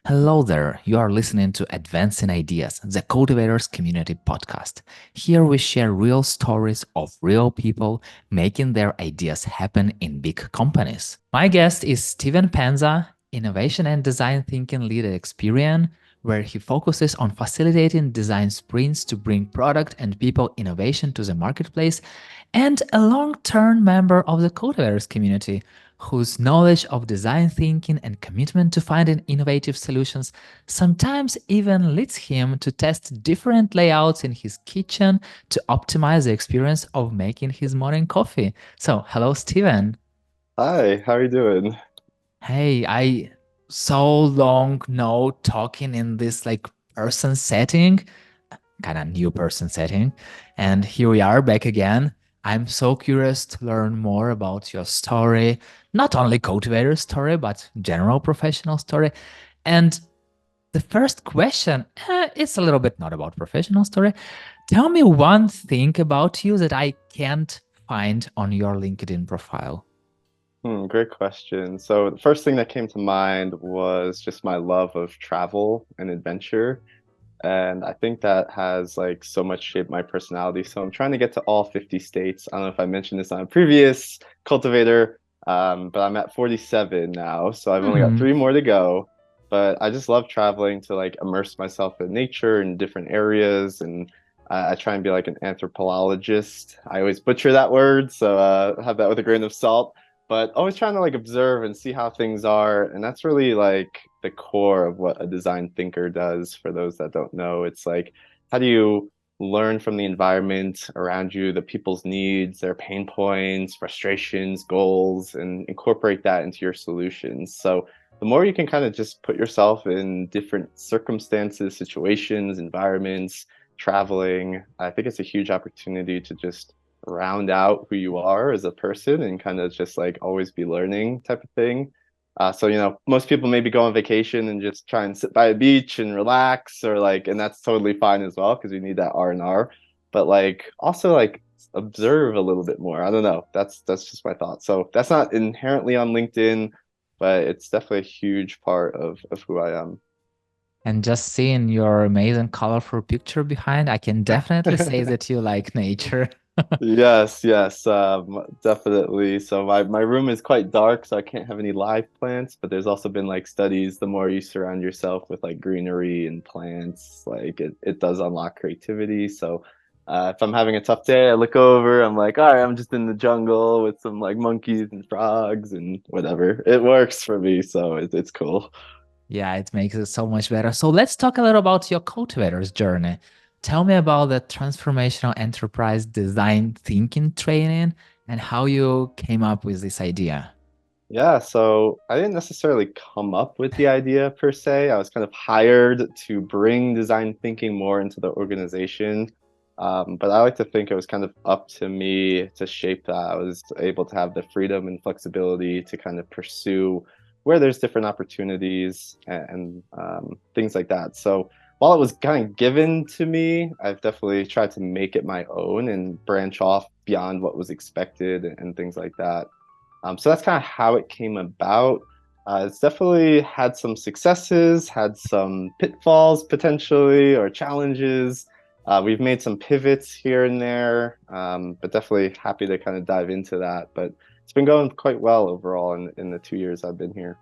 Hello there. You are listening to Advancing Ideas, the Cultivators Community Podcast. Here we share real stories of real people making their ideas happen in big companies. My guest is Steven Panza, Innovation and Design Thinking Lead at Experian, where he focuses on facilitating design sprints to bring product and people innovation to the marketplace, and a long-term member of the Cultivators community whose knowledge of design thinking and commitment to finding innovative solutions sometimes even leads him to test different layouts in his kitchen to optimize the experience of making his morning coffee. So, hello, Steven. Hi, how are you doing? Hey, I so long no talking in this like person setting, kind of new person setting. And here we are back again. I'm so curious to learn more about your story, not only cultivator story, but general professional story. And the first question, it's a little bit not about professional story. Tell me one thing about you that I can't find on your LinkedIn profile. Great question. So the first thing that came to mind was just my love of travel and adventure. And I think that has like so much shaped my personality. So I'm trying to get to all 50 states. I don't know if I mentioned this on a previous cultivator, but I'm at 47 now. So I've only got Hmm. three more to go. But I just love traveling to like immerse myself in nature in different areas. And I try and be like an anthropologist. I always butcher that word. So have that with a grain of salt, but always trying to like observe and see how things are. And that's really like the core of what a design thinker does. For those that don't know, it's like, how do you learn from the environment around you, the people's needs, their pain points, frustrations, goals, and incorporate that into your solutions? So the more you can kind of just put yourself in different circumstances, situations, environments, traveling, I think it's a huge opportunity to just round out who you are as a person and kind of just like always be learning type of thing. So most people maybe go on vacation and just try and sit by a beach and relax, or like, and that's totally fine as well because you need that R&R. But like also like observe a little bit more. I don't know. That's just my thought. So that's not inherently on LinkedIn, but it's definitely a huge part of who I am. And just seeing your amazing colorful picture behind, I can definitely say that you like nature. Yes, yes, definitely. So my room is quite dark, so I can't have any live plants, but there's also been like studies, the more you surround yourself with like greenery and plants, like it does unlock creativity. So if I'm having a tough day, I look over, I'm like, all right, I'm just in the jungle with some like monkeys and frogs and whatever. It works for me, so it's cool. Yeah, it makes it so much better. So let's talk a little about your cultivator's journey. Tell me about the transformational enterprise design thinking training and how you came up with this idea. Yeah, so I didn't necessarily come up with the idea per se. I was kind of hired to bring design thinking more into the organization. But I like to think it was kind of up to me to shape that. I was able to have the freedom and flexibility to kind of pursue where there's different opportunities and things like that. So while it was kind of given to me, I've definitely tried to make it my own and branch off beyond what was expected and things like that. So that's kind of how it came about. It's definitely had some successes, had some pitfalls potentially, or challenges. We've made some pivots here and there, but definitely happy to kind of dive into that. But it's been going quite well overall in the 2 years I've been here.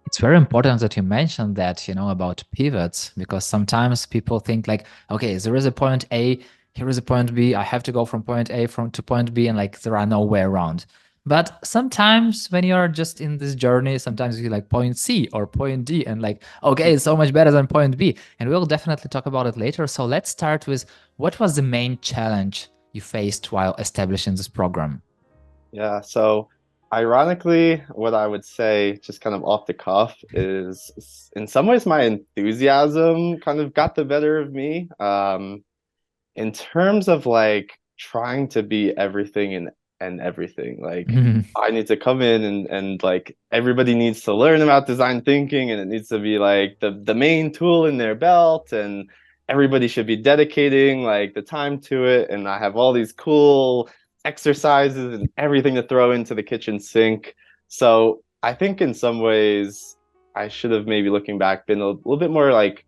It's very important that you mentioned that, about pivots, because sometimes people think like, okay, there is a point A, here is a point B, I have to go from point A from to point B, and like there are no way around. But sometimes when you're just in this journey, sometimes you like point C or point D and like, okay, it's so much better than point B. And we'll definitely talk about it later. So let's start with what was the main challenge you faced while establishing this program? Yeah, so ironically, what I would say, just kind of off the cuff, is in some ways my enthusiasm kind of got the better of me. In terms of like trying to be everything and everything, like I need to come in and like everybody needs to learn about design thinking, and it needs to be like the main tool in their belt, and everybody should be dedicating like the time to it, and I have all these cool exercises and everything to throw into the kitchen sink. So I think in some ways I should have maybe looking back been a little bit more like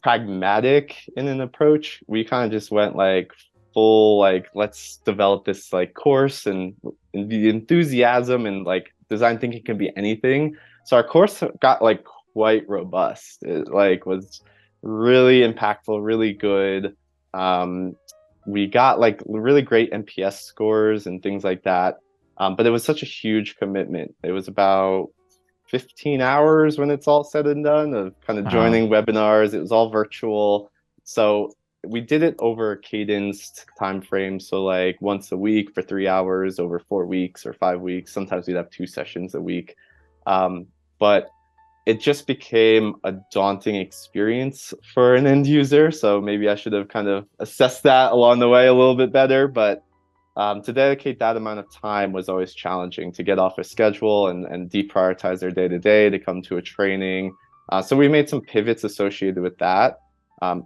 pragmatic in an approach. We kind of just went like full like let's develop this like course and the enthusiasm and like design thinking can be anything. So our course got like quite robust. It like was really impactful, really good. Um, we got like really great NPS scores and things like that. But it was such a huge commitment. It was about 15 hours when it's all said and done of kind of Wow. joining webinars. It was all virtual. So we did it over a cadenced time frame. So like once a week for 3 hours over 4 weeks or 5 weeks. Sometimes we'd have 2 sessions a week. But it just became a daunting experience for an end user. So maybe I should have kind of assessed that along the way a little bit better. But to dedicate that amount of time was always challenging to get off a schedule and deprioritize their day to day to come to a training. So we made some pivots associated with that.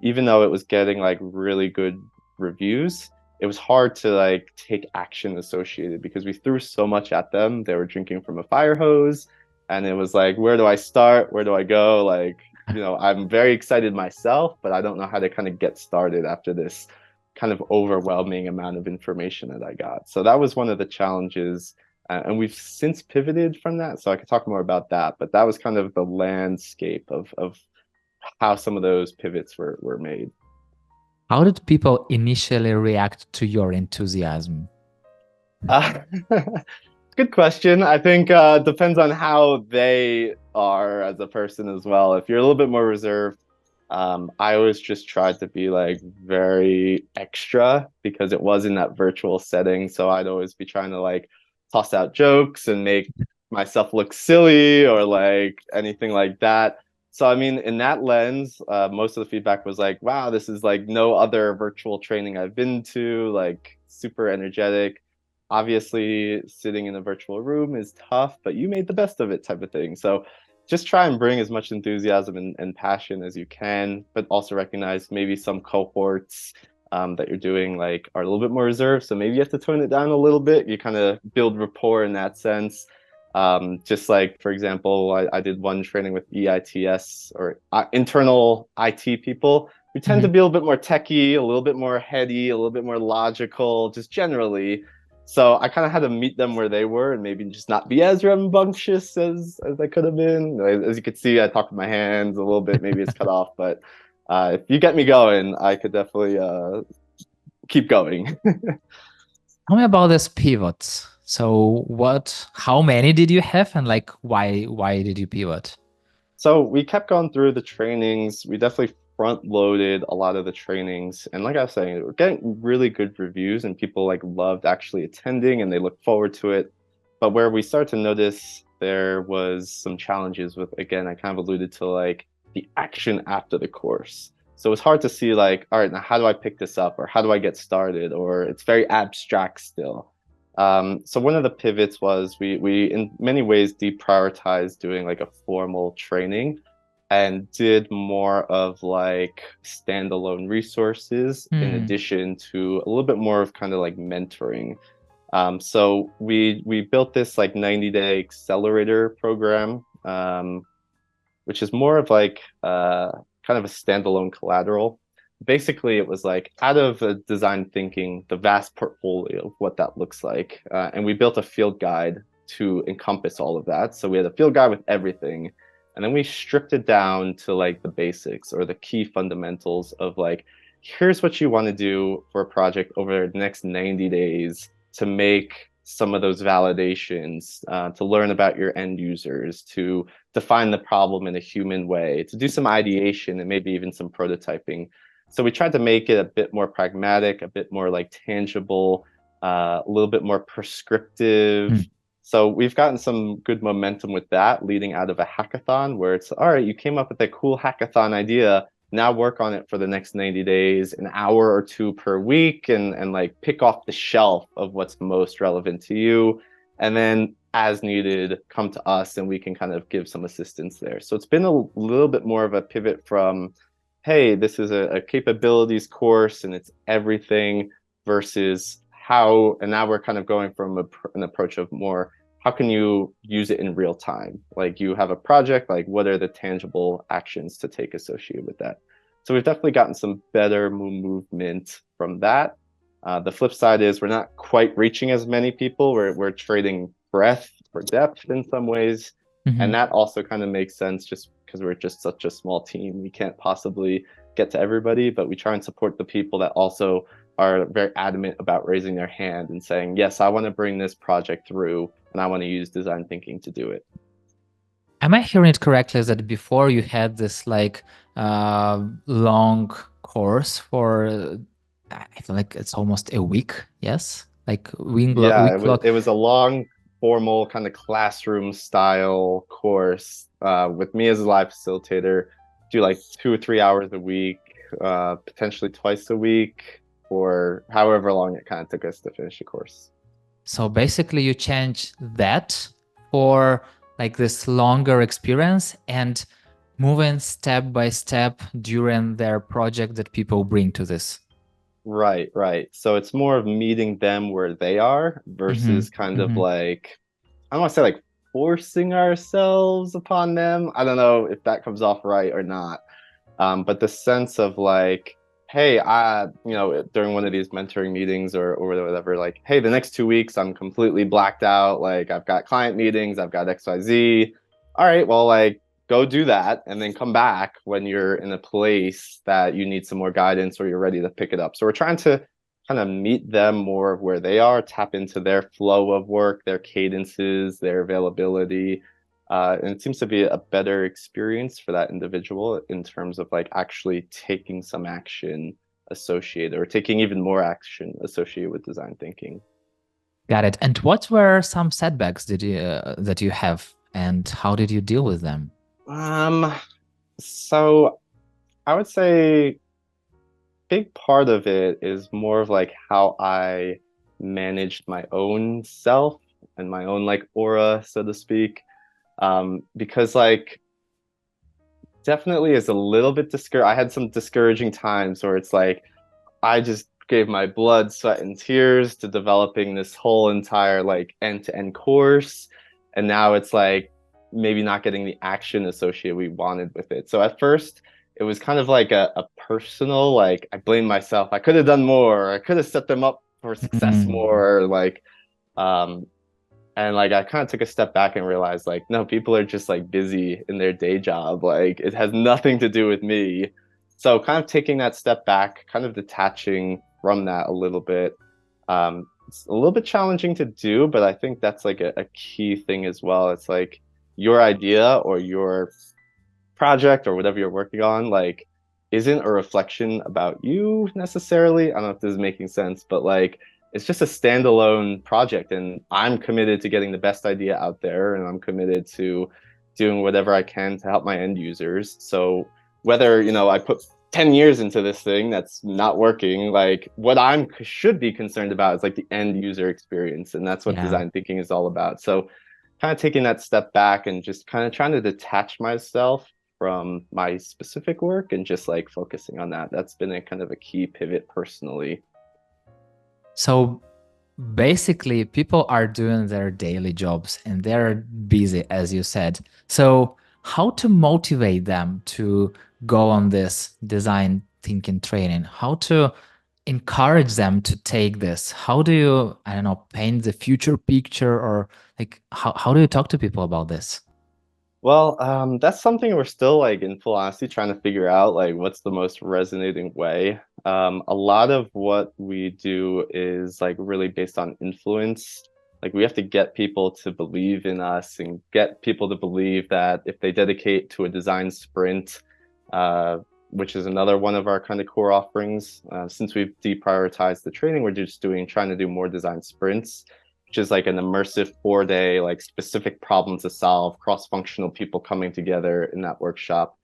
Even though it was getting like really good reviews, it was hard to like take action associated because we threw so much at them. They were drinking from a fire hose, and it was like, where do I start? Where do I go? Like, I'm very excited myself, but I don't know how to kind of get started after this kind of overwhelming amount of information that I got. So that was one of the challenges. And we've since pivoted from that. So I could talk more about that. But that was kind of the landscape of how some of those pivots were made. How did people initially react to your enthusiasm? Uh, Good question. I think depends on how they are as a person as well. If you're a little bit more reserved, I always just tried to be like very extra because it was in that virtual setting. So I'd always be trying to like toss out jokes and make myself look silly or like anything like that. So I mean, in that lens, most of the feedback was like, "Wow, this is like no other virtual training I've been to. Like super energetic." Obviously, sitting in a virtual room is tough, but you made the best of it, type of thing. So just try and bring as much enthusiasm and passion as you can, but also recognize maybe some cohorts that you're doing like are a little bit more reserved. So maybe you have to tone it down a little bit. You kind of build rapport in that sense. Just like, for example, I did one training with EITS or internal IT people. We tend to Mhm. be a little bit more techy, a little bit more heady, a little bit more logical, just generally. So I kind of had to meet them where they were and maybe just not be as rambunctious as I could have been. As you could see, I talk with my hands a little bit. Maybe it's cut off, but if you get me going, I could definitely keep going. Tell me about this pivots. So how many did you have and like why did you pivot? So we kept going through the trainings. We definitely front loaded a lot of the trainings. And like I was saying, we're getting really good reviews and people like loved actually attending and they look forward to it. But where we start to notice there was some challenges with, again, I kind of alluded to like the action after the course. So it's hard to see like, all right, now how do I pick this up or how do I get started? Or it's very abstract still. So one of the pivots was we in many ways deprioritized doing like a formal training and did more of like standalone resources in Hmm. addition to a little bit more of kind of like mentoring. So we built this like 90-day accelerator program, which is more of like kind of a standalone collateral. Basically, it was like out of design thinking, the vast portfolio of what that looks like. And we built a field guide to encompass all of that. So we had a field guide with everything. And then we stripped it down to like the basics or the key fundamentals of like, here's what you want to do for a project over the next 90 days to make some of those validations, to learn about your end users, to define the problem in a human way, to do some ideation and maybe even some prototyping. So we tried to make it a bit more pragmatic, a bit more like tangible, a little bit more prescriptive. Hmm. So we've gotten some good momentum with that leading out of a hackathon where it's, all right, you came up with a cool hackathon idea. Now work on it for the next 90 days, an hour or two per week, and like pick off the shelf of what's most relevant to you. And then as needed, come to us and we can kind of give some assistance there. So it's been a little bit more of a pivot from, hey, this is a capabilities course and it's everything versus how, and now we're kind of going from an approach of more how can you use it in real time? Like you have a project, like what are the tangible actions to take associated with that? So we've definitely gotten some better movement from that. The flip side is we're not quite reaching as many people. We're trading breadth for depth in some ways. And Mhm. that also kind of makes sense just because we're just such a small team. We can't possibly get to everybody, but we try and support the people that also are very adamant about raising their hand and saying, yes, I want to bring this project through and I want to use design thinking to do it. Am I hearing it correctly that before you had this like long course for I feel like it's almost a week, yes? Like Yeah, week long. it was a long, formal kind of classroom style course with me as a live facilitator. Do like 2 or 3 hours a week, potentially twice a week, for however long it kind of took us to finish the course. So basically you change that for like this longer experience and moving step by step during their project that people bring to this. Right, right. So it's more of meeting them where they are Mm-hmm. versus kind of Mm-hmm. like, I don't want to say like forcing ourselves upon them. I don't know if that comes off right or not. But the sense of like, hey, during one of these mentoring meetings or whatever, like, hey, the next 2 weeks I'm completely blacked out. Like I've got client meetings, I've got XYZ. All right, well, like go do that and then come back when you're in a place that you need some more guidance or you're ready to pick it up. So we're trying to kind of meet them more of where they are, tap into their flow of work, their cadences, their availability, and it seems to be a better experience for that individual in terms of like actually taking some action associated or taking even more action associated with design thinking. Got it. And what were some setbacks did you that you have, and how did you deal with them? Um, so I would say big part of it is more of like how I managed my own self and my own like aura, so to speak. Because like definitely is a little bit discouraged. I had some discouraging times where it's like I just gave my blood, sweat, and tears to developing this whole entire like end-to-end course. And now it's like maybe not getting the action associated we wanted with it. So at first it was kind of like a personal, like I blame myself. I could have done more. I could have set them up for success Mm. more. Um, and like I kind of took a step back and realized like, no, people are just like busy in their day job. Like it has nothing to do with me. So kind of taking that step back, kind of detaching from that a little bit. It's a little bit challenging to do, but I think that's like a key thing as well. It's like your idea or your project or whatever you're working on, like isn't a reflection about you necessarily. I don't know if this is making sense, but like it's just a standalone project and I'm committed to getting the best idea out there and I'm committed to doing whatever I can to help my end users. So whether, I put 10 years into this thing that's not working, like what I'm should be concerned about is like the end user experience. And that's what Yeah. design thinking is all about. So kind of taking that step back and just kind of trying to detach myself from my specific work and just like focusing on that. That's been a kind of a key pivot personally. So basically, people are doing their daily jobs and they're busy, as you said. So, how to motivate them to go on this design thinking training? How to encourage them to take this? How do you, I don't know, paint the future picture or like how do you talk to people about this? Well, that's something we're still like in full honesty trying to figure out like what's the most resonating way. A lot of what we do is like really based on influence. Like we have to get people to believe in us and get people to believe that if they dedicate to a design sprint, uh, which is another one of our kind of core offerings, since we've deprioritized the training, we're just trying to do more design sprints, which is like an immersive 4 day, like specific problem to solve, cross-functional people coming together in that workshop.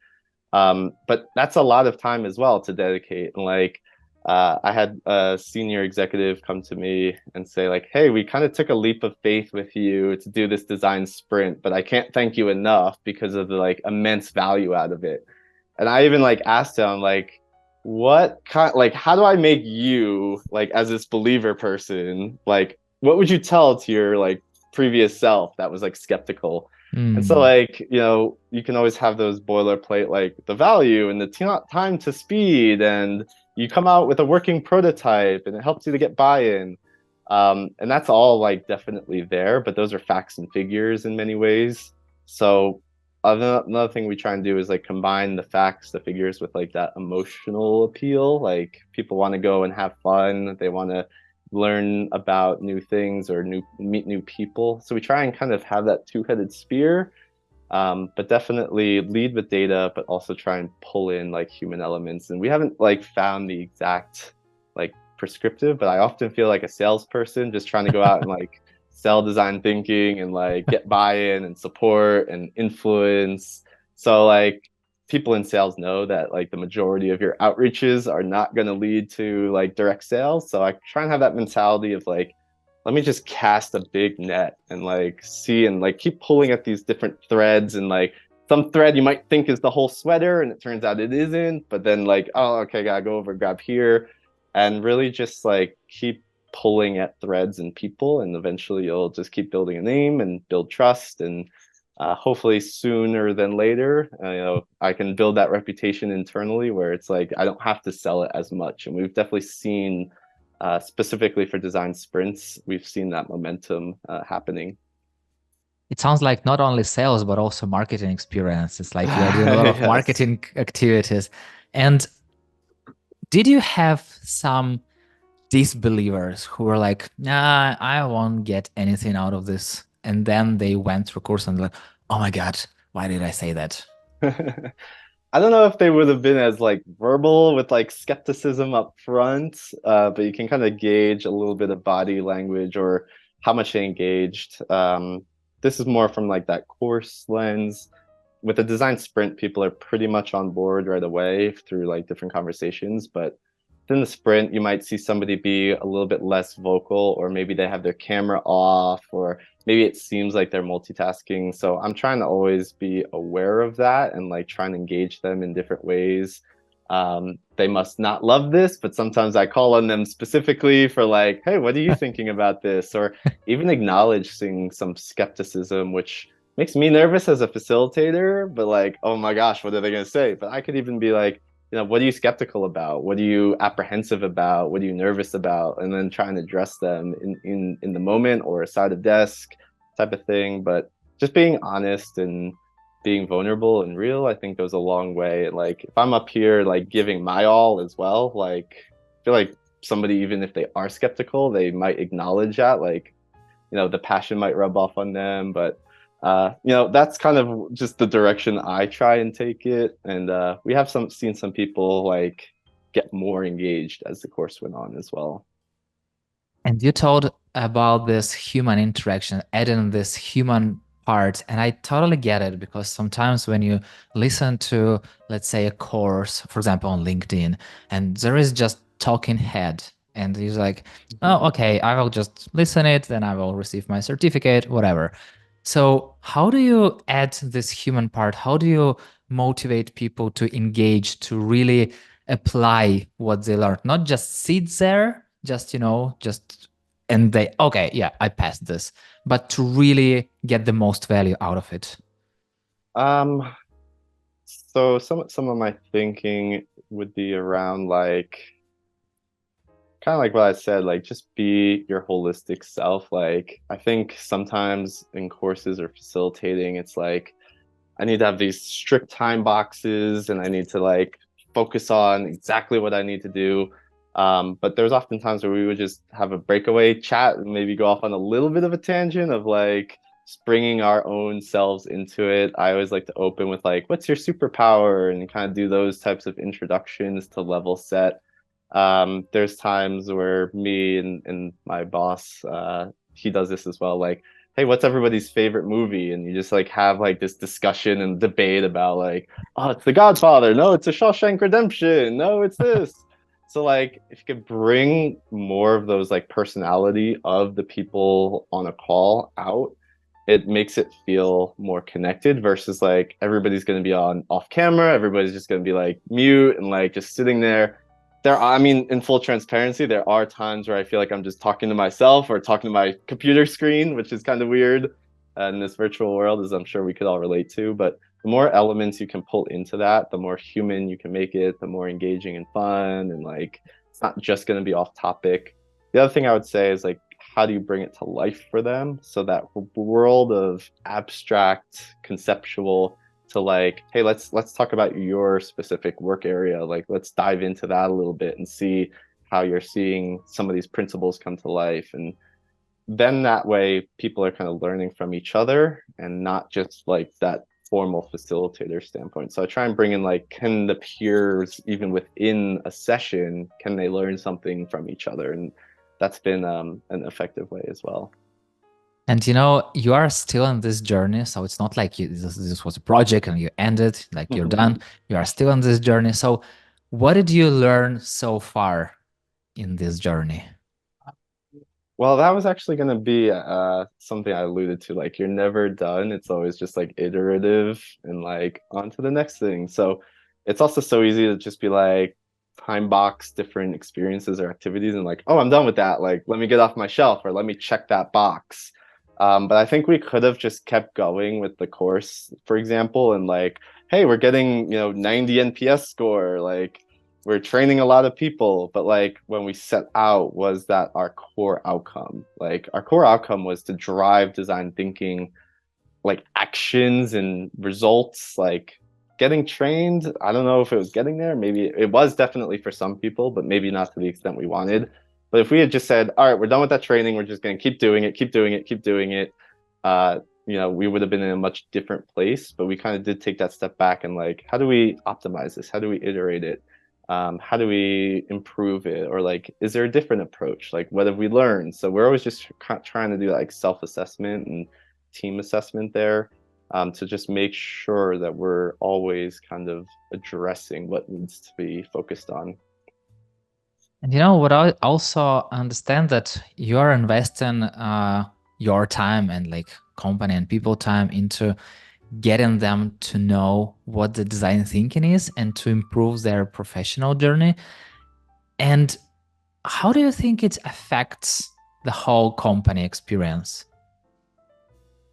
But that's a lot of time as well to dedicate. And like, I had a senior executive come to me and say like, hey, we kind of took a leap of faith with you to do this design sprint, but I can't thank you enough because of the like immense value out of it. And I even like asked him like, what kind, like how do I make you like as this believer person, like what would you tell to your like previous self that was like skeptical. And so Mm. like, you can always have those boilerplate like the value and the time to speed, and you come out with a working prototype and it helps you to get buy-in. And that's all like definitely there, but those are facts and figures in many ways. So another thing we try and do is like combine the facts, the figures with like that emotional appeal. Like people want to go and have fun, they want to learn about new things or meet new people. So we try and kind of have that two-headed spear, but definitely lead with data, but also try and pull in like human elements. And we haven't like found the exact like prescriptive, but I often feel like a salesperson just trying to go out and like sell design thinking and like get buy-in and support and influence. So like people in sales know that like the majority of your outreaches are not going to lead to like direct sales. So I try and have that mentality of like, let me just cast a big net and like see and like keep pulling at these different threads, and like some thread you might think is the whole sweater and it turns out it isn't, but then like, oh, okay, gotta go over, grab here, and really just like keep pulling at threads and people, and eventually you'll just keep building a name and build trust, and hopefully sooner than later, I can build that reputation internally where it's like I don't have to sell it as much. And we've definitely seen, specifically for design sprints, we've seen that momentum happening. It sounds like not only sales, but also marketing experience. It's like you are doing a lot of Yes. marketing activities. And did you have some disbelievers who were like, nah, I won't get anything out of this? And then they went through course and like, oh my God, why did I say that? I don't know if they would have been as like verbal with like skepticism up front, but you can kind of gauge a little bit of body language or how much they engaged. This is more from like that course lens. With a design sprint, people are pretty much on board right away through like different conversations, but in the sprint, you might see somebody be a little bit less vocal, or maybe they have their camera off, or maybe it seems like they're multitasking. So I'm trying to always be aware of that and like try and engage them in different ways. They must not love this, but sometimes I call on them specifically for like, hey, what are you thinking about this? Or even acknowledging some skepticism, which makes me nervous as a facilitator, but like, oh my gosh, what are they going to say? But I could even be like, what are you skeptical about? What are you apprehensive about? What are you nervous about? And then try and address them in the moment or aside a desk type of thing. But just being honest and being vulnerable and real, I think goes a long way. Like if I'm up here like giving my all as well, like I feel like somebody, even if they are skeptical, they might acknowledge that. Like, the passion might rub off on them, but that's kind of just the direction I try and take it. And we have seen some people like get more engaged as the course went on as well. And you told about this human interaction, adding this human part. And I totally get it because sometimes when you listen to, let's say, a course, for example, on LinkedIn, and there is just talking head, and he's like, oh, okay, I will just listen it, then I will receive my certificate, whatever. So how do you add this human part? How do you motivate people to engage, to really apply what they learned, not just sit there, just just and they, okay, yeah, I passed this, but to really get the most value out of it? Um, so some of my thinking would be around like kind of like what I said, like just be your holistic self. Like I think sometimes in courses or facilitating, it's like I need to have these strict time boxes and I need to like focus on exactly what I need to do. But there's often times where we would just have a breakaway chat and maybe go off on a little bit of a tangent of like just bringing our own selves into it. I always like to open with like, what's your superpower? And kind of do those types of introductions to level set. There's times where me and my boss, he does this as well. Like, hey, what's everybody's favorite movie? And you just like have like this discussion and debate about like, oh, it's The Godfather. No, it's a Shawshank Redemption. No, it's this. So like if you could bring more of those like personality of the people on a call out, it makes it feel more connected versus like everybody's going to be on off camera, everybody's just going to be like mute and like just sitting there. I mean, in full transparency, there are times where I feel like I'm just talking to myself or talking to my computer screen, which is kind of weird in this virtual world, as I'm sure we could all relate to. But the more elements you can pull into that, the more human you can make it, the more engaging and fun, and like it's not just going to be off topic. The other thing I would say is like, how do you bring it to life for them? So that world of abstract, conceptual to like, hey, let's talk about your specific work area. Like, let's dive into that a little bit and see how you're seeing some of these principles come to life. And then that way people are kind of learning from each other and not just like that formal facilitator standpoint. So I try and bring in like, can the peers, even within a session, can they learn something from each other? And that's been an effective way as well. And you are still on this journey. So it's not like this was a project and you ended, like you're done. You are still on this journey. So what did you learn so far in this journey? Well, that was actually going to be something I alluded to. Like, you're never done. It's always just like iterative and like on to the next thing. So it's also so easy to just be like time box different experiences or activities and like, oh, I'm done with that. Like, let me get off my shelf or let me check that box. But I think we could have just kept going with the course, for example, and like, hey, we're getting, 90 NPS score. Like, we're training a lot of people, but like when we set out was that our core outcome. Like our core outcome was to drive design thinking, like actions and results, like getting trained. I don't know if it was getting there. Maybe it was definitely for some people, but maybe not to the extent we wanted. But if we had just said, all right, we're done with that training, we're just going to keep doing it, keep doing it, keep doing it, we would have been in a much different place. But we kind of did take that step back and like, how do we optimize this? How do we iterate it? How do we improve it? Or like, is there a different approach? Like, what have we learned? So we're always just trying to do like self-assessment and team assessment there, to just make sure that we're always kind of addressing what needs to be focused on. And what I also understand that you are investing your time and like company and people time into getting them to know what the design thinking is and to improve their professional journey. And how do you think it affects the whole company experience?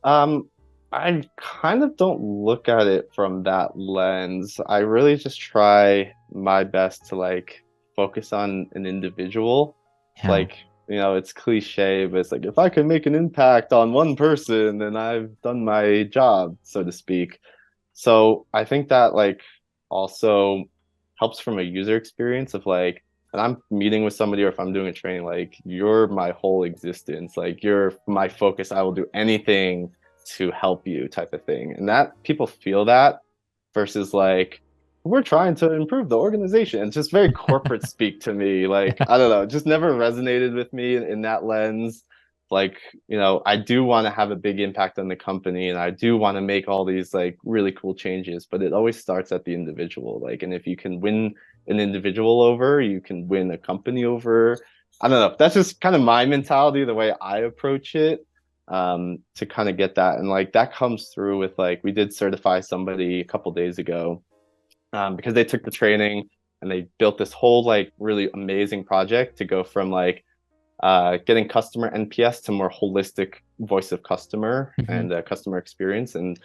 I kind of don't look at it from that lens. I really just try my best to like focus on an individual. Yeah. Like, it's cliche, but it's like if I can make an impact on one person, then I've done my job, so to speak. So I think that like also helps from a user experience of like, and I'm meeting with somebody or if I'm doing a training, like you're my whole existence, like you're my focus. I will do anything to help you type of thing. And that people feel that versus like, we're trying to improve the organization. It's just very corporate speak to me. Like, I don't know, it just never resonated with me in that lens. Like, I do want to have a big impact on the company and I do want to make all these like really cool changes, but it always starts at the individual. Like, and if you can win an individual over, you can win a company over. I don't know. That's just kind of my mentality, the way I approach it, to kind of get that. And like that comes through with like, we did certify somebody a couple days ago, because they took the training and they built this whole like really amazing project to go from like getting customer NPS to more holistic voice of customer and customer experience. And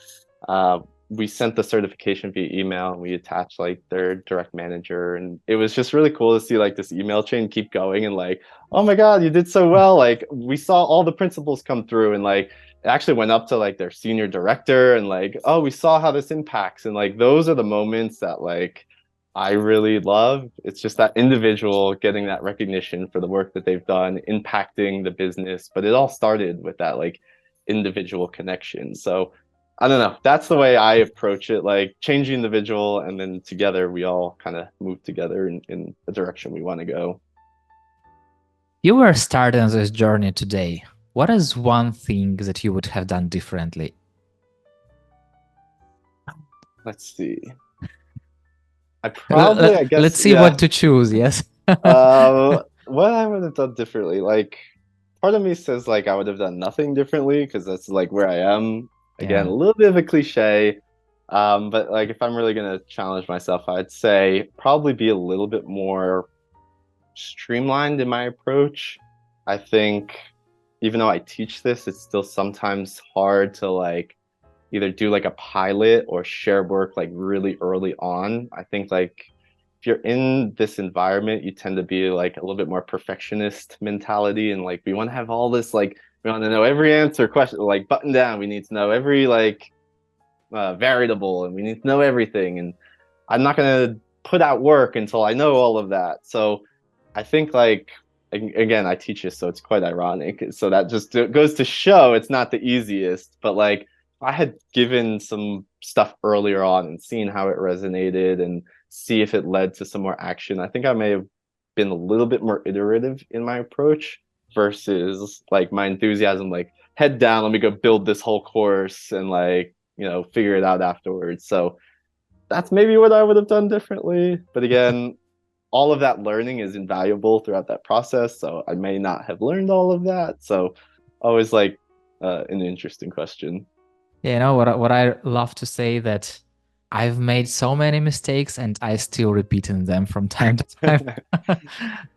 we sent the certification via email and we attached like their direct manager. And it was just really cool to see like this email chain keep going and like, oh my God, you did so well. Like we saw all the principles come through and like it actually went up to like their senior director and like, oh, we saw how this impacts. And like those are the moments that like I really love. It's just that individual getting that recognition for the work that they've done, impacting the business. But it all started with that like individual connection. So I don't know. That's the way I approach it, like change the individual and then together we all kind of move together in the direction we want to go. You were starting this journey today. What is one thing that you would have done differently? Let's see. I probably, I guess, Let's see what to choose, yes? what I would have done differently, like part of me says like I would have done nothing differently because that's like where I am. Again, Yeah. a little bit of a cliche. But like if I'm really gonna challenge myself, I'd say probably be a little bit more streamlined in my approach. I think even though I teach this, it's still sometimes hard to like either do like a pilot or share work like really early on. I think like if you're in this environment, you tend to be like a little bit more perfectionist mentality, and like we want to have all this like we want to know every answer question like button down. We need to know every like variable, and we need to know everything. And I'm not gonna put out work until I know all of that. So I think like again, I teach this, so it's quite ironic. So that just goes to show it's not the easiest. But like I had given some stuff earlier on and seen how it resonated and see if it led to some more action. I think I may have been a little bit more iterative in my approach versus like my enthusiasm, like head down, let me go build this whole course and like, figure it out afterwards. So that's maybe what I would have done differently. But again, all of that learning is invaluable throughout that process. So I may not have learned all of that. So always like an interesting question. Yeah, what I love to say that I've made so many mistakes and I still repeating them from time to time.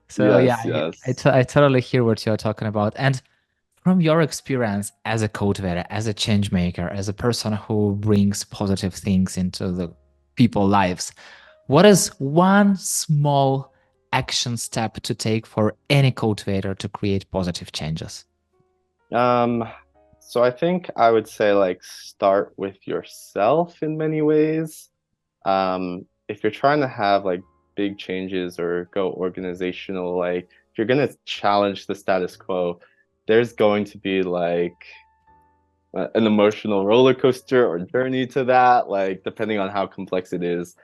So yeah, Yes, yes. I totally hear what you're talking about. And from your experience as a cultivator, as a change maker, as a person who brings positive things into the people lives, what is one small action step to take for any cultivator to create positive changes? Um, so I think I would say like start with yourself in many ways. If you're trying to have like big changes or go organizational, like if you're gonna challenge the status quo, there's going to be like an emotional roller coaster or journey to that, like depending on how complex it is.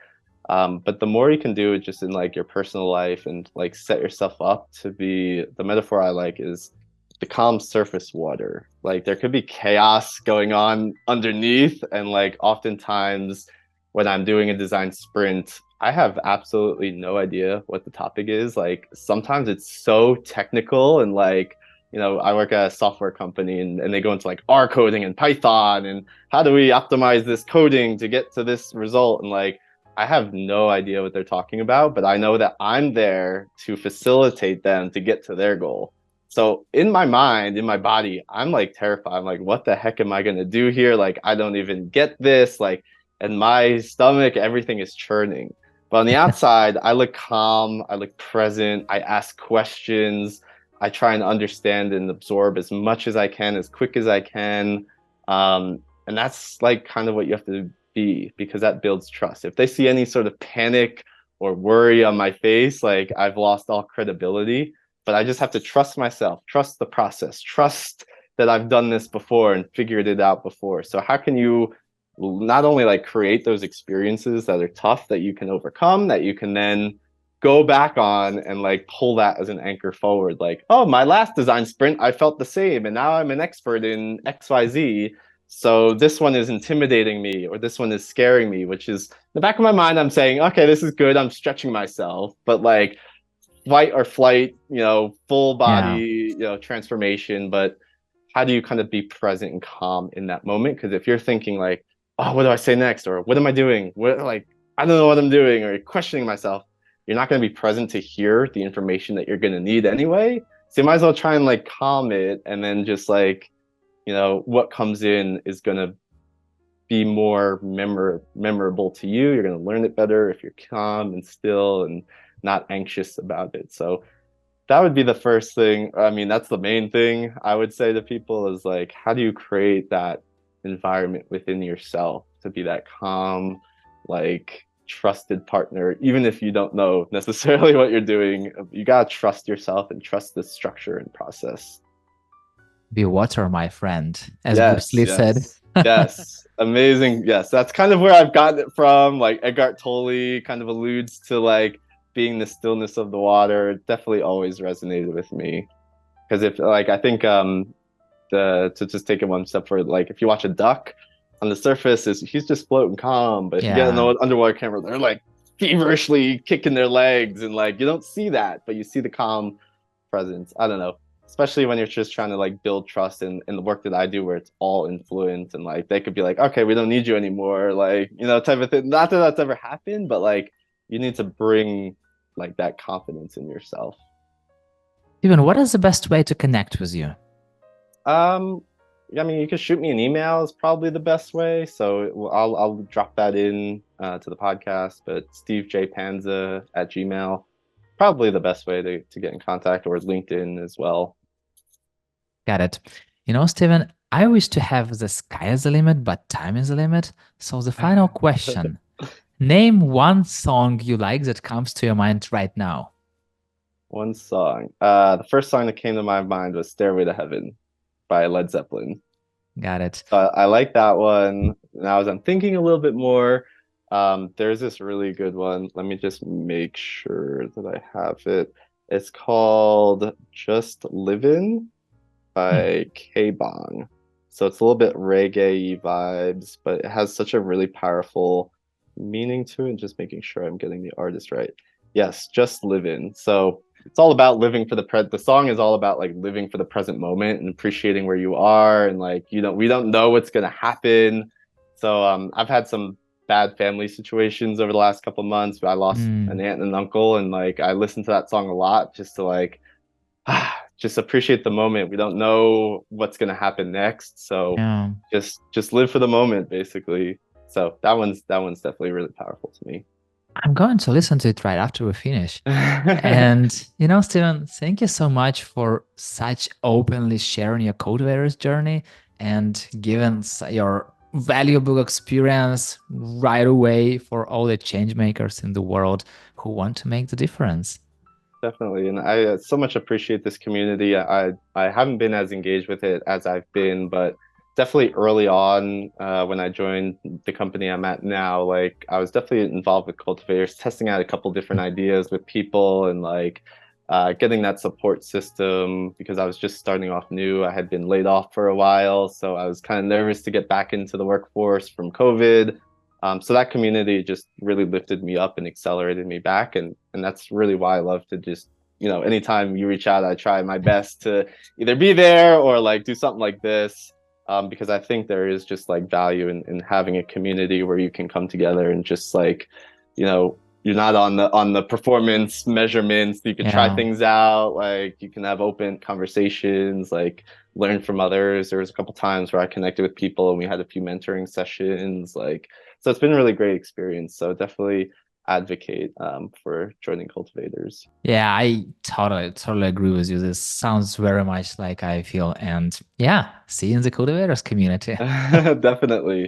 But the more you can do it just in like your personal life and like set yourself up to be, the metaphor I like is the calm surface water. Like there could be chaos going on underneath, and like oftentimes when I'm doing a design sprint, I have absolutely no idea what the topic is. Like sometimes it's so technical, and like I work at a software company, and they go into like R coding and Python and how do we optimize this coding to get to this result, and like I have no idea what they're talking about, but I know that I'm there to facilitate them to get to their goal. So in my mind, in my body, I'm like terrified. I'm like, what the heck am I gonna do here? Like, I don't even get this. Like, and my stomach, everything is churning. But on the outside, I look calm, I look present, I ask questions, I try and understand and absorb as much as I can, as quick as I can. And that's like kind of what you have to be, because that builds trust. If they see any sort of panic or worry on my face, like I've lost all credibility. But I just have to trust myself, trust the process, trust that I've done this before and figured it out before. So how can you not only like create those experiences that are tough that you can overcome, that you can then go back on and like pull that as an anchor forward, like, oh, my last design sprint I felt the same and now I'm an expert in XYZ, so this one is intimidating me or this one is scaring me, which is in the back of my mind I'm saying, okay, this is good, I'm stretching myself. But like fight or flight, full Yeah. body, transformation. But how do you kind of be present and calm in that moment? Because if you're thinking like, oh, what do I say next? Or what am I doing? What, like, I don't know what I'm doing, or questioning myself, you're not going to be present to hear the information that you're going to need anyway. So you might as well try and like calm it, and then just like, what comes in is going to be more memorable to you. You're going to learn it better if you're calm and still and not anxious about it. So that would be the first thing. I mean, that's the main thing I would say to people is like, how do you create that environment within yourself to be that calm, like trusted partner, even if you don't know necessarily what you're doing. You gotta trust yourself and trust the structure and process. Be water, my friend, as Bruce Yes, Lee said. yes, yes. Amazing. Yes, that's kind of where I've gotten it from. Like Eckhart Tolle kind of alludes to like being the stillness of the water. It definitely always resonated with me. Because if like I think the to just take it one step further, like if you watch a duck on the surface, is he's just floating calm. But if you get an Yeah. underwater camera, they're like feverishly kicking their legs, and like you don't see that, but you see the calm presence. I don't know. Especially when you're just trying to like build trust in the work that I do, where it's all influence, and like they could be like, okay, we don't need you anymore, like type of thing. Not that that's ever happened, but like you need to bring like that confidence in yourself. Steven, what is the best way to connect with you? Um, I mean, you can shoot me an email is probably the best way. So I'll drop that in to the podcast. But Steve J Panza at Gmail, probably the best way to get in contact, or LinkedIn as well. Got it. You know, Steven, I wish to have the sky as the limit, but time is the limit. So the final question, name one song you like that comes to your mind right now. One song. The first song that came to my mind was "Stairway to Heaven" by Led Zeppelin. Got it. So I like that one. Now, as I'm thinking a little bit more, there's this really good one. Let me just make sure that I have it. It's called "Just Livin'" Hmm. by K-Bong. So it's a little bit reggae vibes, but it has such a really powerful meaning to it. Just making sure I'm getting the artist right. Yes, just living. So it's all about living for the song is all about like living for the present moment and appreciating where you are and like we don't know what's gonna happen. So I've had some bad family situations over the last couple of months. I lost an Hmm. aunt and an uncle, and like I listened to that song a lot just to like just appreciate the moment. We don't know what's gonna happen next, so Yeah. just live for the moment, basically. So that one's definitely really powerful to me. I'm going to listen to it right after we finish. And Steven, thank you so much for such openly sharing your cultivators journey and giving your valuable experience right away for all the change makers in the world who want to make the difference. Definitely, and I so much appreciate this community. I haven't been as engaged with it as I've been, but definitely early on when I joined the company I'm at now, like I was definitely involved with cultivators, testing out a couple different ideas with people, and like getting that support system because I was just starting off new. I had been laid off for a while, so I was kind of nervous to get back into the workforce from COVID. So that community just really lifted me up and accelerated me back, and that's really why I love to just anytime you reach out, I try my best to either be there or like do something like this, because I think there is just like value in having a community where you can come together and just like, you're not on the performance measurements. You can try Yeah. things out, like you can have open conversations, like learn from others. There was a couple times where I connected with people and we had a few mentoring sessions, like so it's been a really great experience. So definitely advocate for joining cultivators. Yeah, I totally agree with you. This sounds very much like I feel. And yeah, see you in the cultivators community. Definitely.